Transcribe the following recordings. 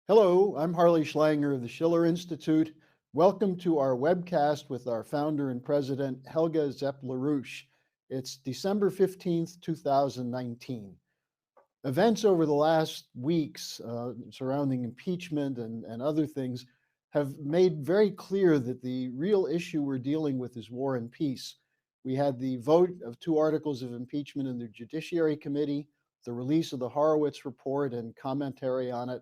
Hello, I'm Harley Schlanger of the Schiller Institute. Welcome to our webcast with our founder and president, Helga Zepp LaRouche. It's December 15th, 2019. Events over the last weeks surrounding impeachment and other things have made very clear that the real issue we're dealing with is war and peace. We had the vote of 2 articles of impeachment in the Judiciary Committee, the release of the Horowitz report and commentary on it,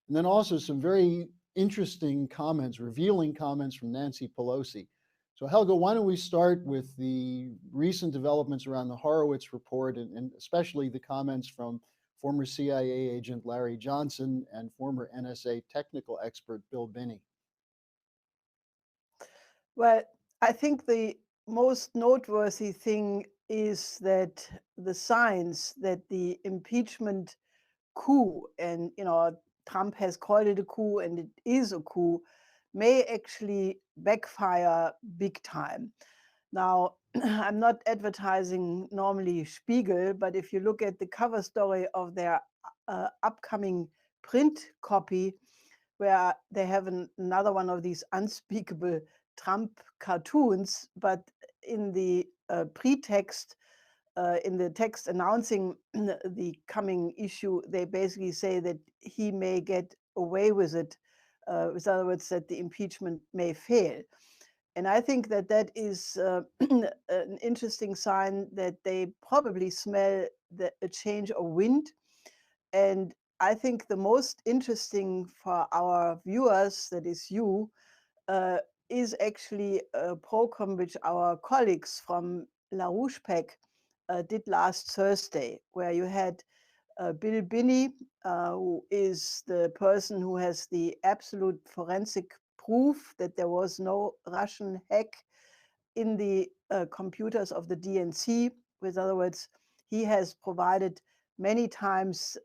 and then also some very interesting comments, revealing comments from Nancy Pelosi. So Helga, why don't we start with the recent developments around the Horowitz report and especially the comments from former CIA agent Larry Johnson and former NSA technical expert Bill Binney. Well, I think the most noteworthy thing is that the signs that the impeachment coup, and Trump has called it a coup and it is a coup, may actually backfire big time. Now, I'm not advertising normally Spiegel, but if you look at the cover story of their upcoming print copy, where they have another one of these unspeakable Trump cartoons, but in the pretext, in the text announcing the coming issue, they basically say that he may get away with it. With other words, that the impeachment may fail. And I think that that is an interesting sign that they probably smell a change of wind. And I think the most interesting for our viewers, that is you, is actually a program which our colleagues from LaRouche PAC did last Thursday, where you had Bill Binney, who is the person who has the absolute forensic proof that there was no Russian hack in the computers of the DNC. With other words, he has provided many times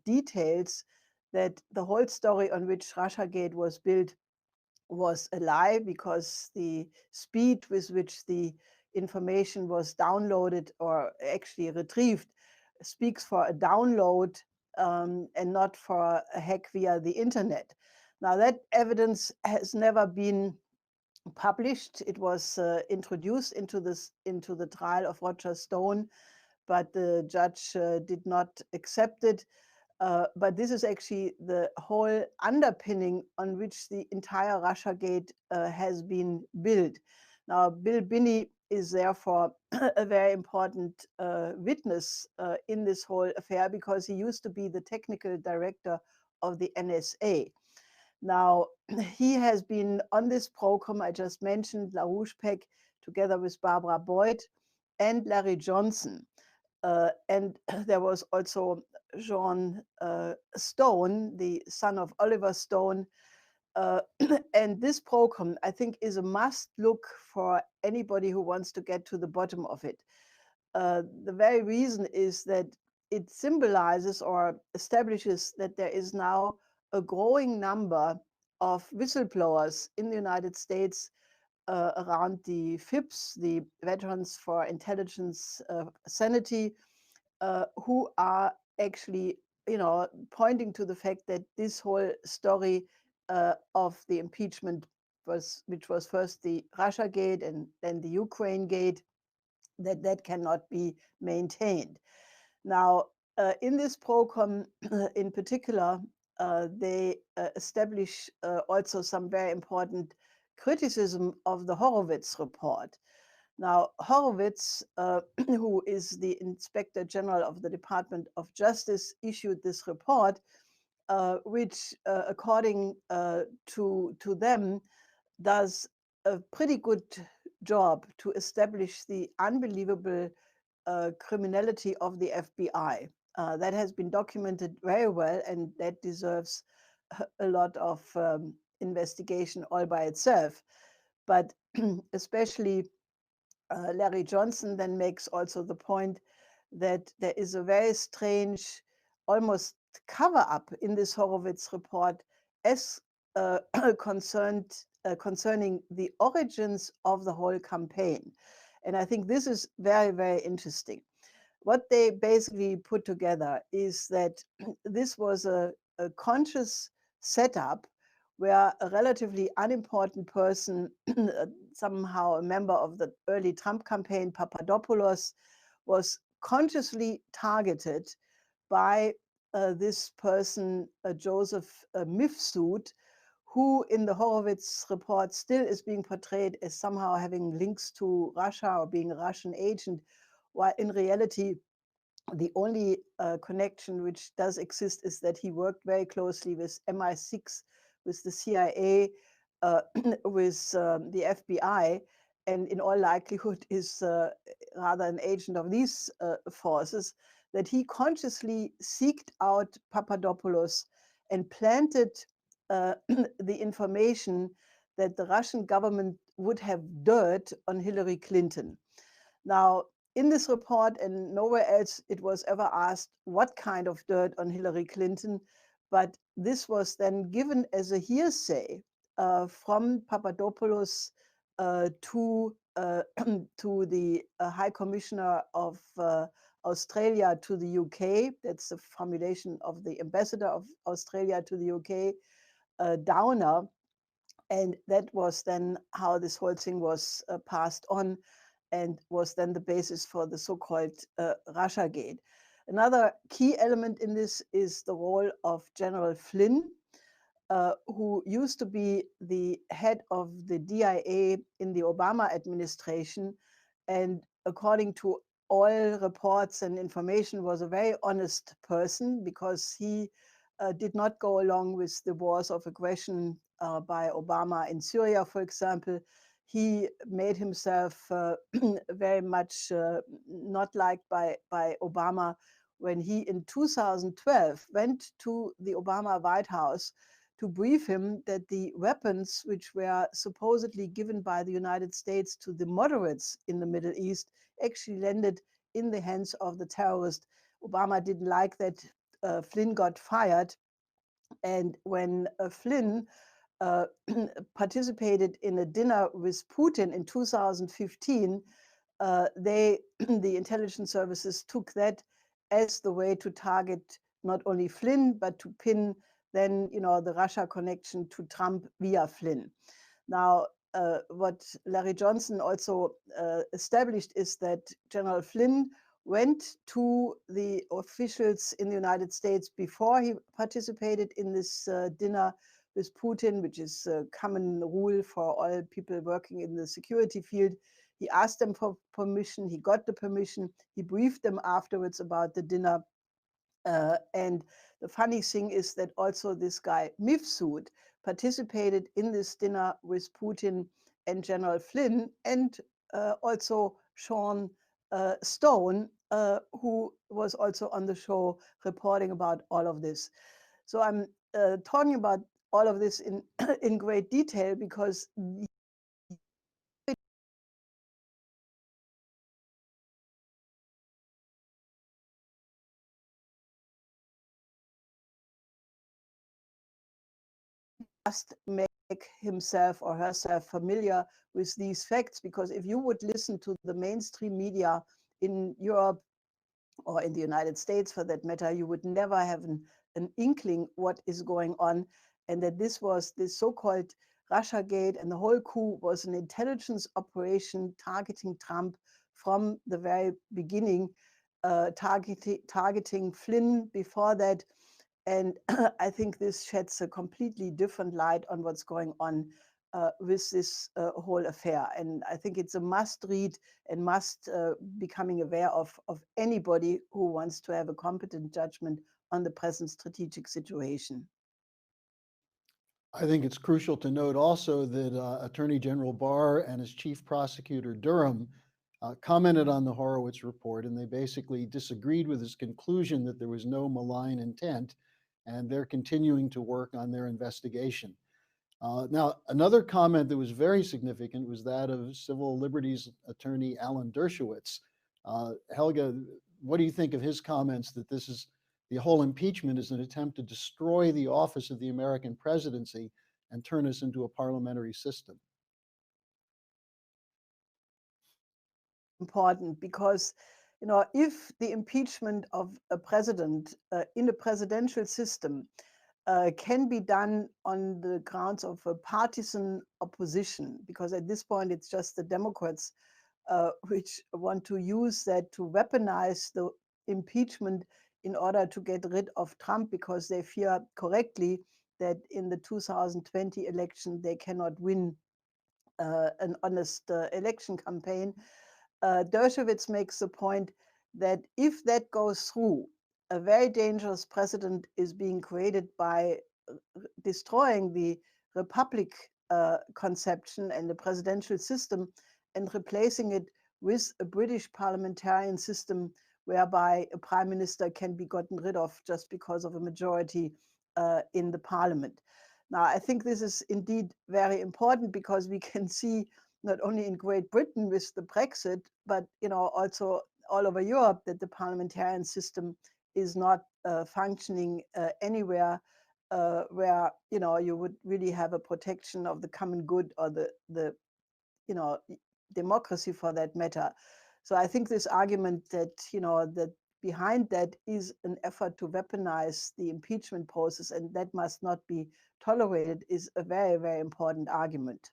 details that the whole story on which Russiagate was built was a lie, because the speed with which the information was downloaded or actually retrieved speaks for a download and not for a hack via the internet. Now, that evidence has never been published. It was introduced into the trial of Roger Stone, but the judge did not accept it. But this is actually the whole underpinning on which the entire Russiagate has been built. Now, Bill Binney is therefore a very important witness in this whole affair, because he used to be the technical director of the NSA. Now, he has been on this program I just mentioned, LaRouche PAC, together with Barbara Boyd and Larry Johnson. And there was also John Stone, the son of Oliver Stone. And this program, I think, is a must look for anybody who wants to get to the bottom of it. The very reason is that it symbolizes or establishes that there is now a growing number of whistleblowers in the United States around the FIPS, the Veterans for Intelligence Sanity, who are actually, pointing to the fact that this whole story of the impeachment which was first the Russiagate and then the Ukraine gate, that cannot be maintained. Now, in this program in particular, they establish also some very important criticism of the Horowitz report. Now, Horowitz, who is the Inspector General of the Department of Justice, issued this report, which, according to them, does a pretty good job to establish the unbelievable criminality of the FBI. That has been documented very well, and that deserves a lot of investigation all by itself. But especially Larry Johnson then makes also the point that there is a very strange, almost cover-up in this Horowitz report as concerning the origins of the whole campaign. And I think this is very, very interesting. What they basically put together is that this was a conscious setup where a relatively unimportant person, somehow a member of the early Trump campaign, Papadopoulos, was consciously targeted by this person, Joseph Mifsud, who in the Horowitz report still is being portrayed as somehow having links to Russia or being a Russian agent, while in reality, the only connection which does exist is that he worked very closely with MI6, with the CIA, with the FBI, and in all likelihood is rather an agent of these forces, that he consciously seeked out Papadopoulos and planted the information that the Russian government would have dirt on Hillary Clinton. Now, in this report and nowhere else it was ever asked what kind of dirt on Hillary Clinton, but this was then given as a hearsay from Papadopoulos to to the High Commissioner of Australia to the UK. That's the formulation of the ambassador of Australia to the UK, Downer. And that was then how this whole thing was passed on and was then the basis for the so-called Russiagate. Another key element in this is the role of General Flynn, who used to be the head of the DIA in the Obama administration, and according to all reports and information was a very honest person, because he did not go along with the wars of aggression by Obama in Syria, for example. He made himself very much not liked by Obama when he in 2012 went to the Obama White House to brief him that the weapons which were supposedly given by the United States to the moderates in the Middle East actually landed in the hands of the terrorists. Obama didn't like that. Flynn got fired. And when Flynn participated in a dinner with Putin in 2015, the intelligence services took that as the way to target not only Flynn, but to pin then, the Russia connection to Trump via Flynn. Now, what Larry Johnson also established is that General Flynn went to the officials in the United States before he participated in this dinner with Putin, which is a common rule for all people working in the security field. He asked them for permission, he got the permission, he briefed them afterwards about the dinner. And the funny thing is that also this guy Mifsud participated in this dinner with Putin and General Flynn, and also Sean Stone, who was also on the show reporting about all of this. So I'm talking about all of this in in great detail because must make himself or herself familiar with these facts, because if you would listen to the mainstream media in Europe or in the United States for that matter, you would never have an inkling what is going on, and that this was this so-called Russiagate and the whole coup was an intelligence operation targeting Trump from the very beginning, targeting Flynn before that. And I think this sheds a completely different light on what's going on with this whole affair. And I think it's a must read and must becoming aware of anybody who wants to have a competent judgment on the present strategic situation. I think it's crucial to note also that Attorney General Barr and his chief prosecutor Durham commented on the Horowitz report, and they basically disagreed with his conclusion that there was no malign intent, and they're continuing to work on their investigation. Now, another comment that was very significant was that of civil liberties attorney Alan Dershowitz. Helga, what do you think of his comments that this is the whole impeachment is an attempt to destroy the office of the American presidency and turn us into a parliamentary system? Important because, if the impeachment of a president in a presidential system can be done on the grounds of a partisan opposition, because at this point it's just the Democrats which want to use that to weaponize the impeachment in order to get rid of Trump, because they fear correctly that in the 2020 election they cannot win an honest election campaign. Dershowitz makes the point that if that goes through, a very dangerous precedent is being created by destroying the republic conception and the presidential system and replacing it with a British parliamentarian system whereby a prime minister can be gotten rid of just because of a majority in the parliament. Now, I think this is indeed very important, because we can see not only in Great Britain with the Brexit, but also all over Europe, that the parliamentarian system is not functioning anywhere where you would really have a protection of the common good, or the democracy for that matter. So I think this argument that that behind that is an effort to weaponize the impeachment process, and that must not be tolerated, is a very, very important argument.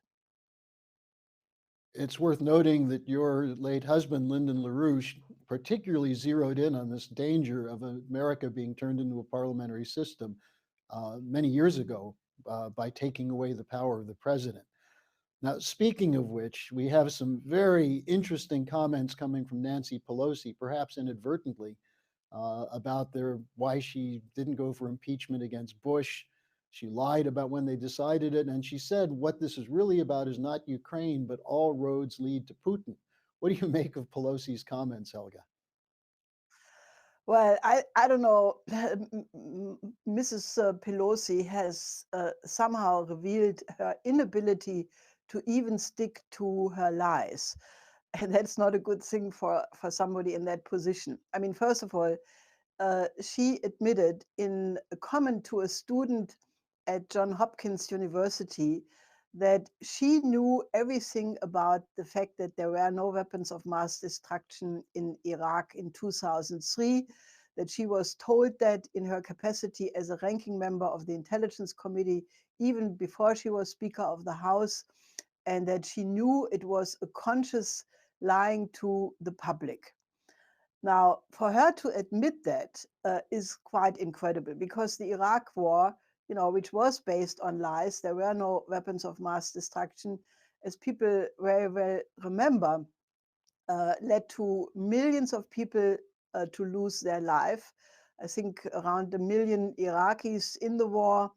It's worth noting that your late husband, Lyndon LaRouche, particularly zeroed in on this danger of America being turned into a parliamentary system many years ago by taking away the power of the president. Now, speaking of which, we have some very interesting comments coming from Nancy Pelosi, perhaps inadvertently, about why she didn't go for impeachment against Bush. She lied about when they decided it, and she said what this is really about is not Ukraine, but all roads lead to Putin. What do you make of Pelosi's comments, Helga? Well, I don't know. Mrs. Pelosi has somehow revealed her inability to even stick to her lies. And that's not a good thing for somebody in that position. I mean, first of all, she admitted in a comment to a student at Johns Hopkins University that she knew everything about the fact that there were no weapons of mass destruction in Iraq in 2003, that she was told that in her capacity as a ranking member of the Intelligence Committee, even before she was Speaker of the House, and that she knew it was a conscious lying to the public. Now, for her to admit that is quite incredible, because the Iraq War, which was based on lies, there were no weapons of mass destruction, as people very well remember, led to millions of people to lose their life. I think around 1 million Iraqis in the war,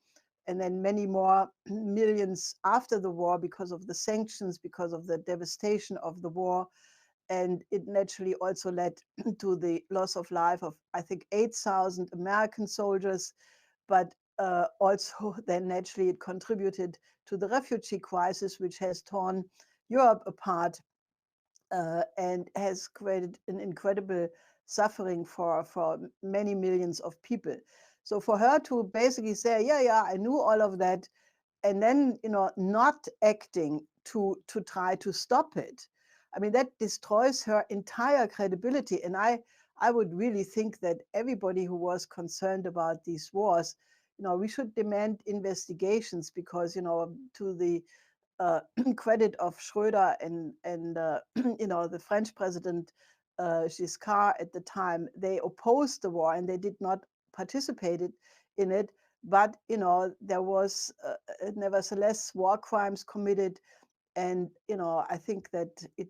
and then many more millions after the war because of the sanctions, because of the devastation of the war. And it naturally also led to the loss of life of, I think, 8,000 American soldiers. But also then naturally it contributed to the refugee crisis, which has torn Europe apart and has created an incredible suffering for many millions of people. So for her to basically say, yeah, I knew all of that, and then not acting to try to stop it, I mean, that destroys her entire credibility. And I would really think that everybody who was concerned about these wars, we should demand investigations, because to the credit of Schröder and the French president Giscard at the time, they opposed the war and they did not participate in it. But there was nevertheless war crimes committed, and I think that it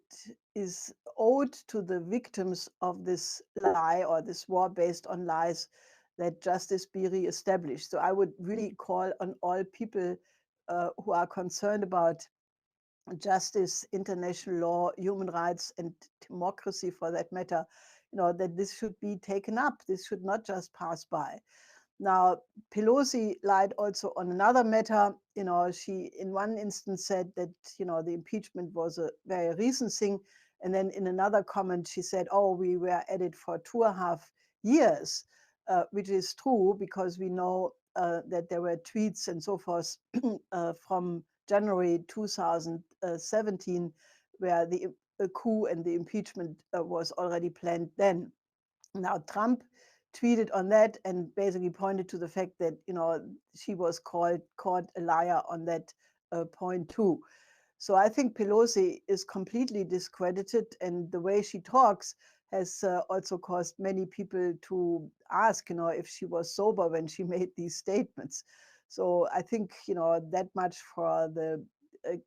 is owed to the victims of this lie, or this war based on lies, that justice be reestablished. So I would really call on all people who are concerned about justice, international law, human rights, and democracy for that matter, that this should be taken up. This should not just pass by. Now, Pelosi lied also on another matter. She in one instance said that, the impeachment was a very recent thing. And then in another comment, she said, oh, we were at it for 2.5 years, which is true, because we know that there were tweets and so forth from January 2017, where the coup and the impeachment was already planned then. Now, Trump tweeted on that and basically pointed to the fact that, she was caught a liar on that point too. So I think Pelosi is completely discredited, and the way she talks has also caused many people to ask, if she was sober when she made these statements. So I think, that much for the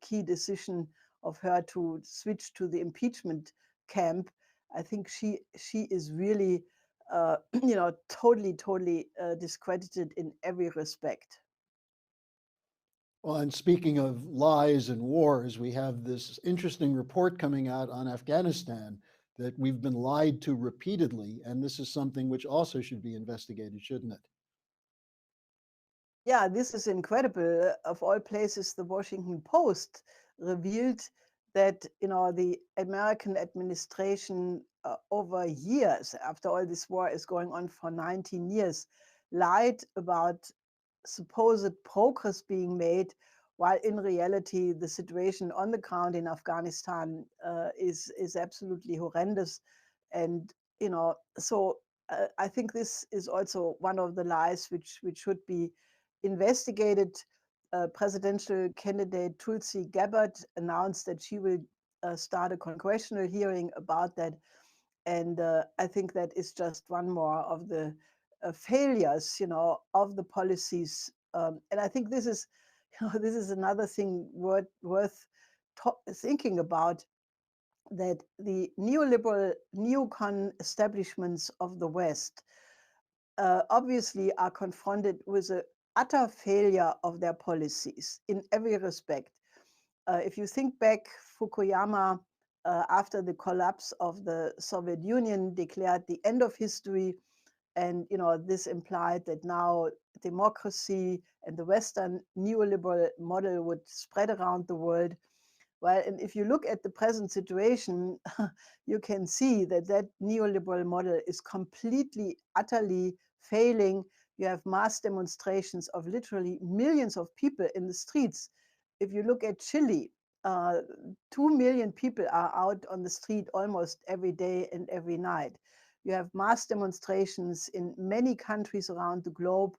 key decision of her to switch to the impeachment camp. I think she is really, totally discredited in every respect. Well, and speaking of lies and wars, we have this interesting report coming out on Afghanistan that we've been lied to repeatedly, and this is something which also should be investigated, shouldn't it? Yeah, this is incredible. Of all places, the Washington Post revealed that, the American administration over years, after all this war is going on for 19 years, lied about supposed progress being made, while in reality the situation on the ground in Afghanistan is absolutely horrendous. And so I think this is also one of the lies which should be investigated. Presidential candidate Tulsi Gabbard announced that she will start a congressional hearing about that. And I think that is just one more of the failures, of the policies. And I think this is, this is another thing worth thinking about, that the neoliberal neocon establishments of the West obviously are confronted with an utter failure of their policies in every respect. If you think back, Fukuyama, after the collapse of the Soviet Union, declared the end of history. And this implied that now democracy and the Western neoliberal model would spread around the world. Well, and if you look at the present situation, you can see that that neoliberal model is completely, utterly failing. You have mass demonstrations of literally millions of people in the streets. If you look at Chile, 2 million people are out on the street almost every day and every night. You have mass demonstrations in many countries around the globe,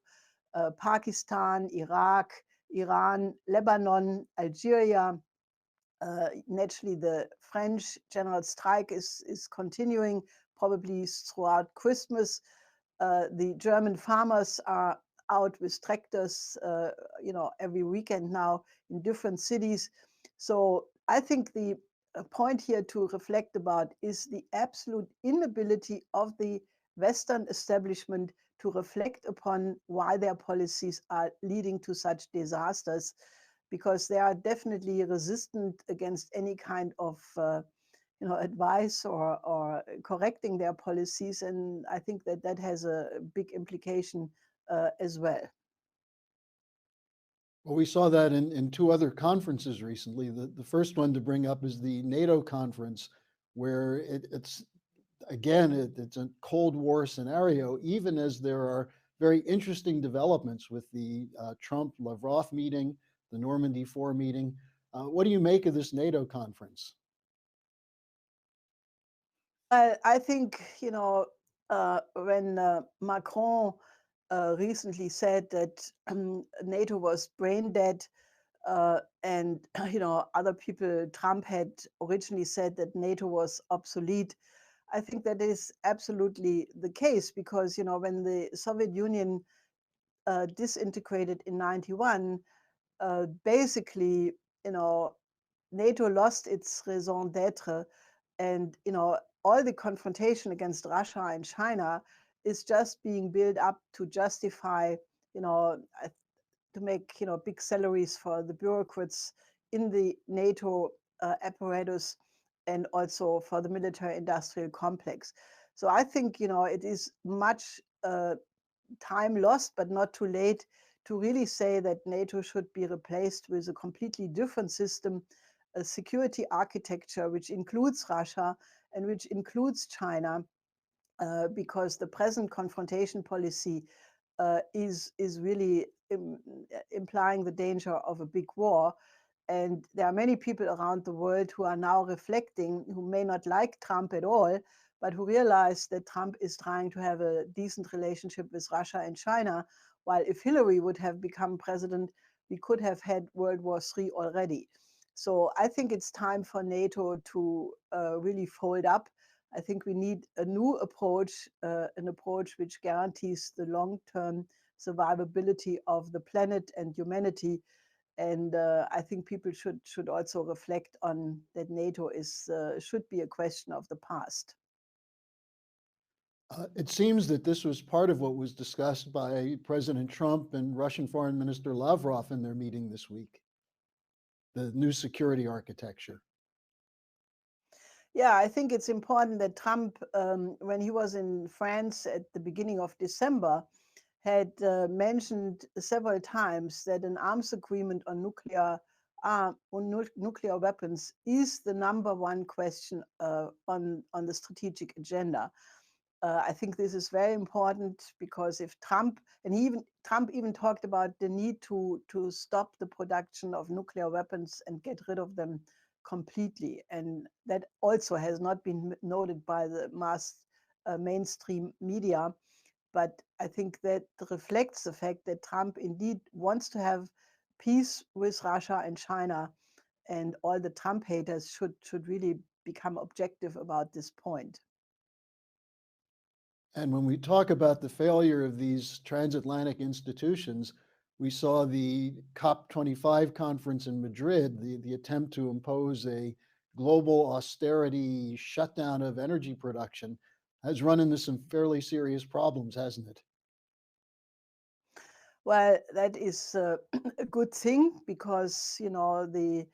Pakistan, Iraq, Iran, Lebanon, Algeria. Naturally, the French general strike is continuing, probably throughout Christmas. The German farmers are out with tractors, every weekend now in different cities. So I think the point here to reflect about is the absolute inability of the Western establishment to reflect upon why their policies are leading to such disasters, because they are definitely resistant against any kind of advice or correcting their policies. And I think that that has a big implication as well. Well, we saw that in two other conferences recently. The first one to bring up is the NATO conference, where it's a Cold War scenario, even as there are very interesting developments with the Trump-Lavrov meeting, the Normandy 4 meeting. What do you make of this NATO conference? I think, when Macron recently said that NATO was brain dead, and other people, Trump had originally said that NATO was obsolete. I think that is absolutely the case, because when the Soviet Union disintegrated in 91, basically NATO lost its raison d'etre, and all the confrontation against Russia and China is just being built up to justify to make big salaries for the bureaucrats in the NATO apparatus, and also for the military industrial complex. So I think it is much time lost, but not too late, to really say that NATO should be replaced with a completely different system, a security architecture which includes Russia and which includes China, because the present confrontation policy is really implying the danger of a big war. And there are many people around the world who are now reflecting, who may not like Trump at all, but who realized that Trump is trying to have a decent relationship with Russia and China, while if Hillary would have become president, we could have had World War III already. So I think it's time for NATO to really fold up. I think we need a new approach, an approach which guarantees the long-term survivability of the planet and humanity. And I think people should also reflect on that NATO should be a question of the past. It seems that this was part of what was discussed by President Trump and Russian Foreign Minister Lavrov in their meeting this week, the new security architecture. Yeah, I think it's important that Trump, when he was in France at the beginning of December, had mentioned several times that an arms agreement on nuclear weapons is the number one question on the strategic agenda. I think this is very important because if Trump even talked about the need to stop the production of nuclear weapons and get rid of them completely, and that also has not been noted by the mainstream media. But I think that reflects the fact that Trump indeed wants to have peace with Russia and China, and all the Trump haters should really become objective about this point. And when we talk about the failure of these transatlantic institutions, we saw the COP25 conference in Madrid, the attempt to impose a global austerity shutdown of energy production has run into some fairly serious problems, hasn't it? Well, that is a good thing because, the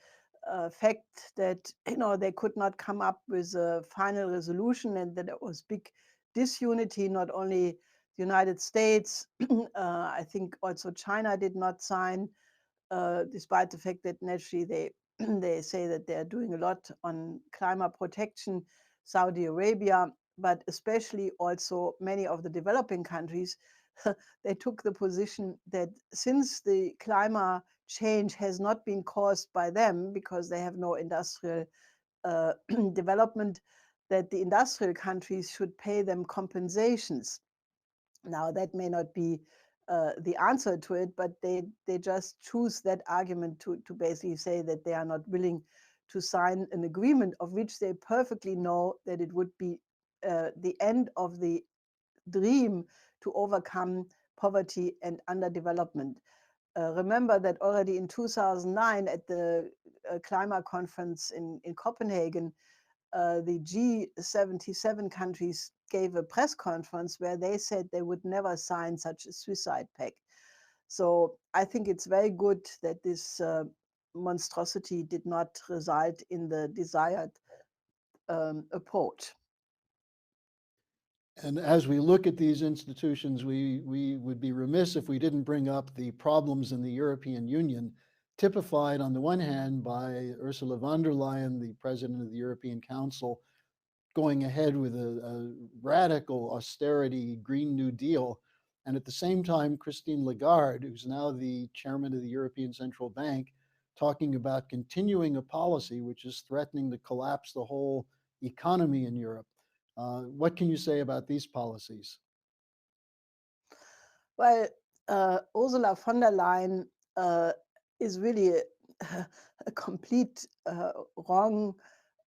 fact that, they could not come up with a final resolution and that it was big disunity, not only the United States, I think also China did not sign, despite the fact that naturally they, they say that they're doing a lot on climate protection, Saudi Arabia, but especially also many of the developing countries, they took the position that since the climate change has not been caused by them because they have no industrial uh, development, that the industrial countries should pay them compensations. Now, that may not be the answer to it, but they just choose that argument to basically say that they are not willing to sign an agreement of which they perfectly know that it would be the end of the dream to overcome poverty and underdevelopment. Remember that already in 2009 at the climate conference in Copenhagen, the G77 countries gave a press conference where they said they would never sign such a suicide pact. So I think it's very good that this monstrosity did not result in the desired approach. And as we look at these institutions, we would be remiss if we didn't bring up the problems in the European Union, typified on the one hand by Ursula von der Leyen, the president of the European Council, going ahead with a radical austerity Green New Deal. And at the same time, Christine Lagarde, who's now the chairman of the European Central Bank, talking about continuing a policy which is threatening to collapse the whole economy in Europe. What can you say about these policies? Well, Ursula von der Leyen is really a complete wrong.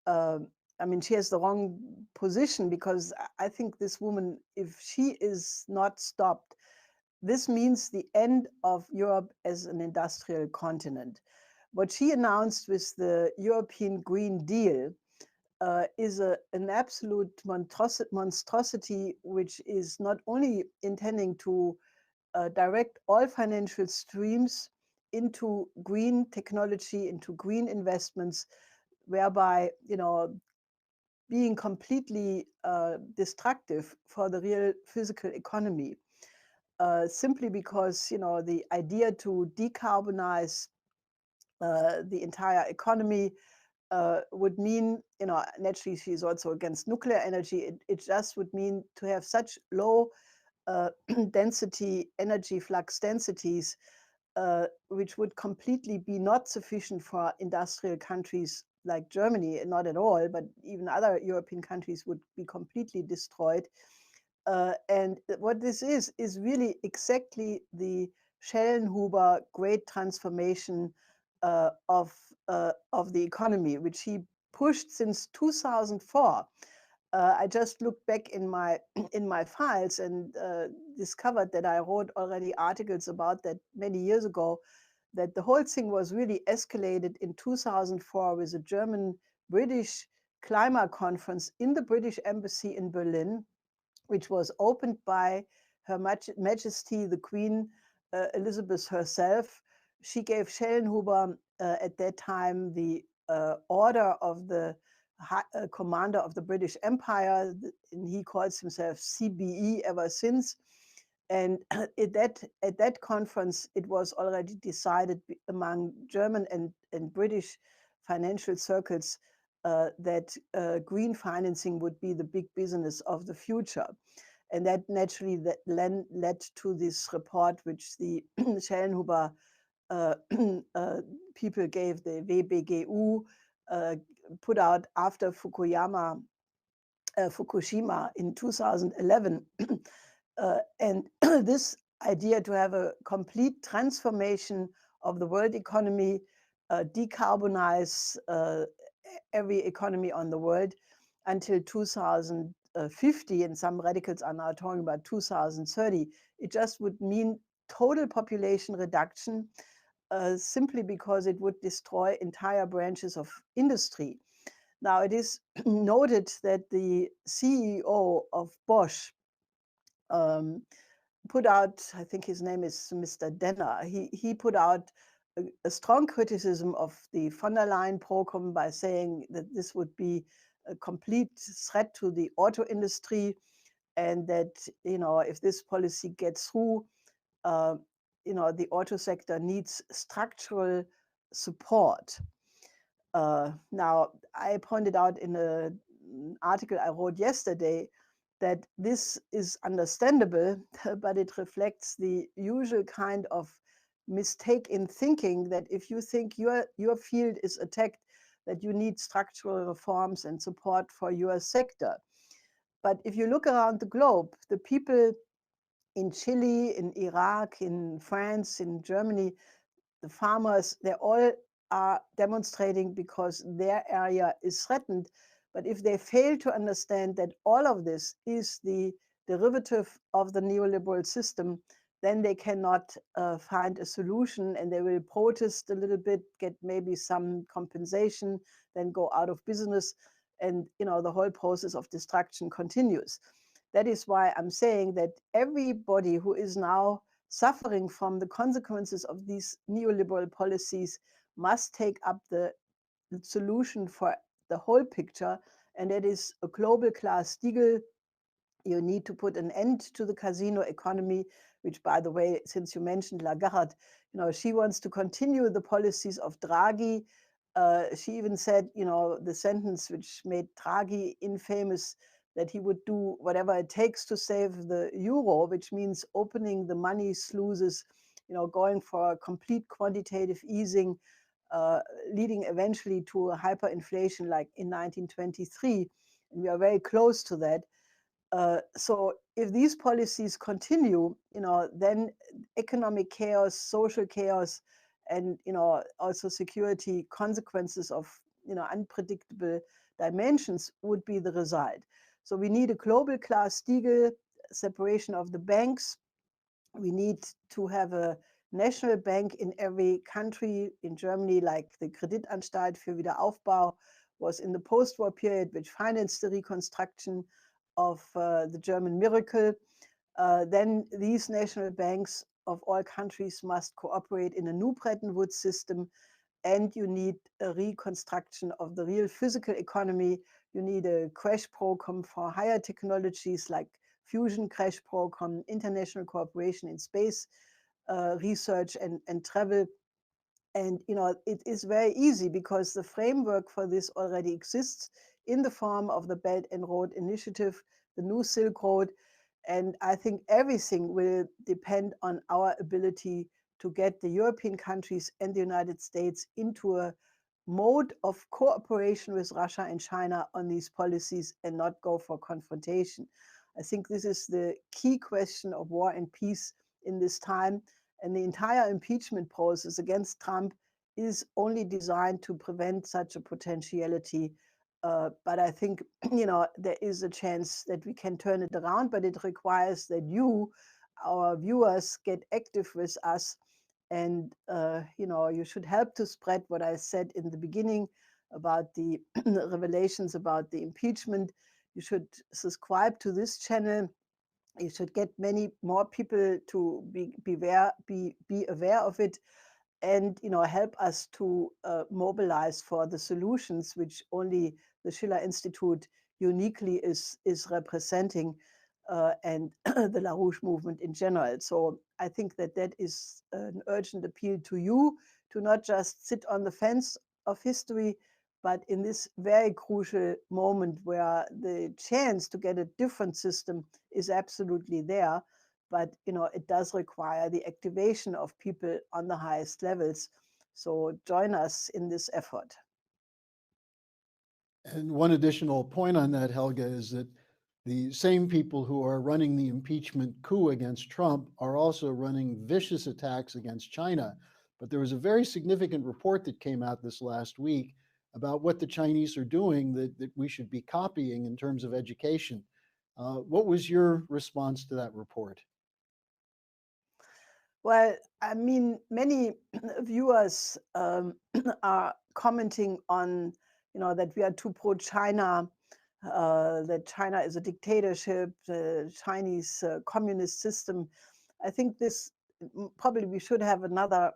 Uh, I mean, she has the wrong position because I think this woman, if she is not stopped, this means the end of Europe as an industrial continent. What she announced with the European Green Deal is an absolute monstrosity, which is not only intending to direct all financial streams into green technology, into green investments, whereby, being completely destructive for the real physical economy. Simply because, the idea to decarbonize the entire economy would mean, naturally she's also against nuclear energy. It just would mean to have such low density, energy flux densities, which would completely be not sufficient for industrial countries like Germany, not at all, but even other European countries would be completely destroyed. And what this is really exactly the Schellenhuber great transformation of the economy, which he pushed since 2004. I just looked back in my in my files and discovered that I wrote already articles about that many years ago. That the whole thing was really escalated in 2004 with a German-British climate conference in the British Embassy in Berlin, which was opened by Her Majesty the Queen Elizabeth herself. She gave Schellenhuber at that time the order of the commander of the British Empire, and he calls himself CBE ever since. And at that conference, it was already decided among German and British financial circles that green financing would be the big business of the future. And that naturally led to this report, which the Schellenhuber people gave, the WBGU, put out after Fukushima in 2011. And this idea to have a complete transformation of the world economy, decarbonize every economy on the world until 2050, and some radicals are now talking about 2030, it just would mean total population reduction, simply because it would destroy entire branches of industry. Now, it is noted that the CEO of Bosch put out, I think his name is Mr. Denner, he put out a strong criticism of the von der Leyen program by saying that this would be a complete threat to the auto industry, and that, if this policy gets through, the auto sector needs structural support. Now, I pointed out in an article I wrote yesterday that this is understandable, but it reflects the usual kind of mistake in thinking that if you think your field is attacked, that you need structural reforms and support for your sector. But if you look around the globe, the people in Chile, in Iraq, in France, in Germany, the farmers, they all are demonstrating because their area is threatened. But if they fail to understand that all of this is the derivative of the neoliberal system, then they cannot find a solution, and they will protest a little bit, get maybe some compensation, then go out of business, and the whole process of destruction continues. That is why I'm saying that everybody who is now suffering from the consequences of these neoliberal policies must take up the solution for the whole picture, and that is a global Glass-Steagall. You need to put an end to the casino economy, which, by the way, since you mentioned Lagarde, she wants to continue the policies of Draghi. She even said, the sentence which made Draghi infamous, that he would do whatever it takes to save the euro, which means opening the money sluices, going for complete quantitative easing, leading eventually to a hyperinflation like in 1923. And we are very close to that. So if these policies continue, then economic chaos, social chaos, and also security consequences of unpredictable dimensions would be the result. So we need a global Glass-Steagall separation of the banks. We need to have a national bank in every country. In Germany, like the Kreditanstalt für Wiederaufbau was in the post-war period, which financed the reconstruction of the German miracle. Then these national banks of all countries must cooperate in a new Bretton Woods system, and you need a reconstruction of the real physical economy. You need a crash program for higher technologies like fusion crash program, international cooperation in space research and travel. And it is very easy because the framework for this already exists in the form of the Belt and Road Initiative, the new Silk Road. And I think everything will depend on our ability to get the European countries and the United States into a mode of cooperation with Russia and China on these policies and not go for confrontation. I think this is the key question of war and peace in this time. And the entire impeachment process against Trump is only designed to prevent such a potentiality. But I think, there is a chance that we can turn it around, but it requires that you, our viewers, get active with us. And, you should help to spread what I said in the beginning about the revelations about the impeachment. You should subscribe to this channel. You should get many more people to be aware of it, and help us to mobilize for the solutions which only the Schiller Institute uniquely is representing, and the LaRouche movement in general. So I think that that is an urgent appeal to you to not just sit on the fence of history, but in this very crucial moment where the chance to get a different system is absolutely there, but it does require the activation of people on the highest levels. So join us in this effort. And one additional point on that, Helga, is that the same people who are running the impeachment coup against Trump are also running vicious attacks against China. But there was a very significant report that came out this last week about what the Chinese are doing that we should be copying in terms of education. What was your response to that report? Well, I mean, many viewers are commenting on, that we are too pro-China, that China is a dictatorship, the Chinese communist system. I think this probably we should have another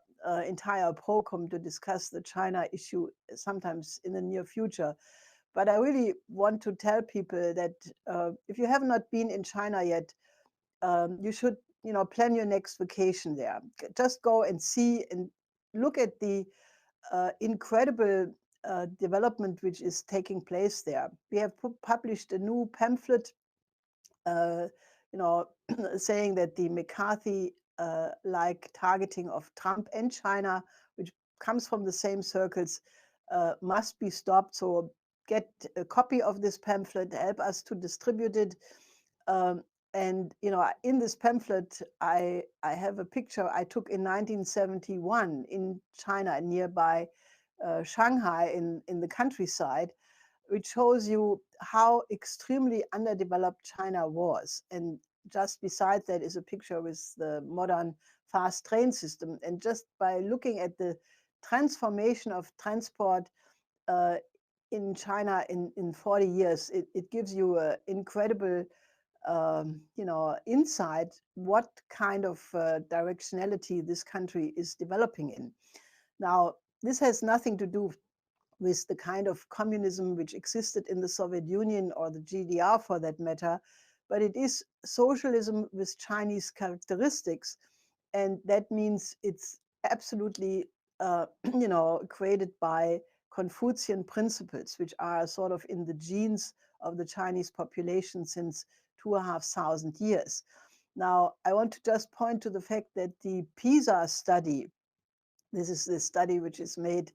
entire program to discuss the China issue sometimes in the near future. But I really want to tell people that if you have not been in China yet, you should, plan your next vacation there. Just go and see and look at the incredible development which is taking place there. We have published a new pamphlet, uh, saying that the McCarthy like targeting of Trump and China, which comes from the same circles, must be stopped. So get a copy of this pamphlet, help us to distribute it. Um, and in this pamphlet, I have a picture I took in 1971 in China, nearby Shanghai, in the countryside, which shows you how extremely underdeveloped China was. And just beside that is a picture with the modern fast train system. And just by looking at the transformation of transport in China in 40 years, it gives you an incredible insight what kind of directionality this country is developing in. Now, this has nothing to do with the kind of communism which existed in the Soviet Union or the GDR for that matter, but it is socialism with Chinese characteristics. And that means it's absolutely, created by Confucian principles, which are sort of in the genes of the Chinese population since 2,500 years. Now, I want to just point to the fact that the PISA study, this is the study which is made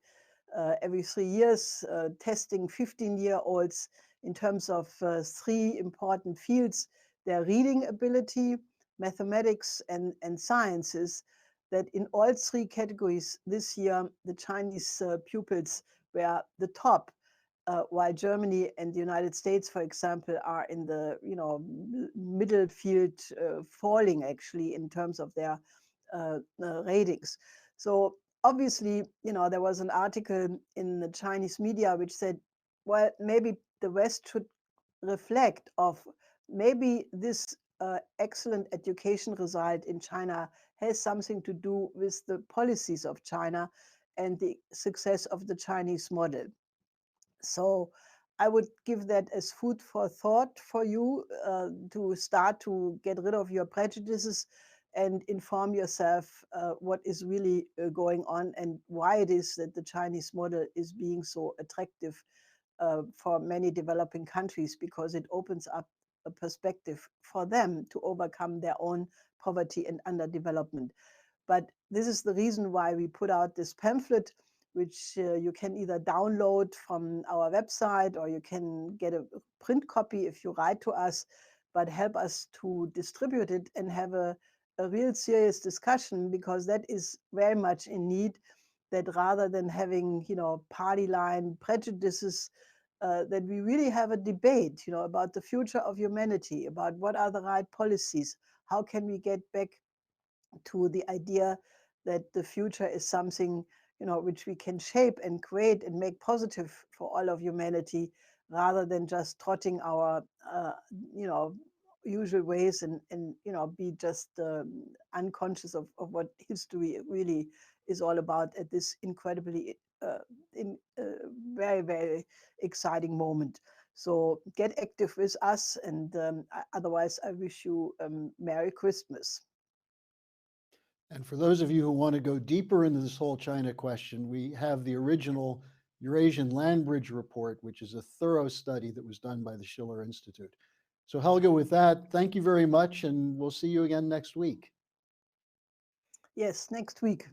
every 3 years, testing 15-year-olds in terms of 3 important fields: their reading ability, mathematics, and sciences, that in all 3 categories this year, the Chinese pupils were the top, while Germany and the United States, for example, are in the middle field, falling actually in terms of their ratings. So obviously, there was an article in the Chinese media which said, well, maybe the West should reflect of maybe this excellent education result in China has something to do with the policies of China and the success of the Chinese model. So I would give that as food for thought for you, to start to get rid of your prejudices and inform yourself what is really going on and why it is that the Chinese model is being so attractive for many developing countries, because it opens up a perspective for them to overcome their own poverty and underdevelopment. But this is the reason why we put out this pamphlet, which you can either download from our website or you can get a print copy if you write to us, but help us to distribute it and have a real serious discussion, because that is very much in need. That rather than having, party line prejudices, that we really have a debate, about the future of humanity, about what are the right policies, how can we get back to the idea that the future is something, which we can shape and create and make positive for all of humanity, rather than just trotting our, usual ways and be just unconscious of what history really is all about at this incredibly very, very exciting moment. So get active with us, and otherwise I wish you Merry Christmas. And for those of you who want to go deeper into this whole China question, we have the original Eurasian Land Bridge Report, which is a thorough study that was done by the Schiller Institute. So Helga, with that, thank you very much, and we'll see you again next week. Yes, next week.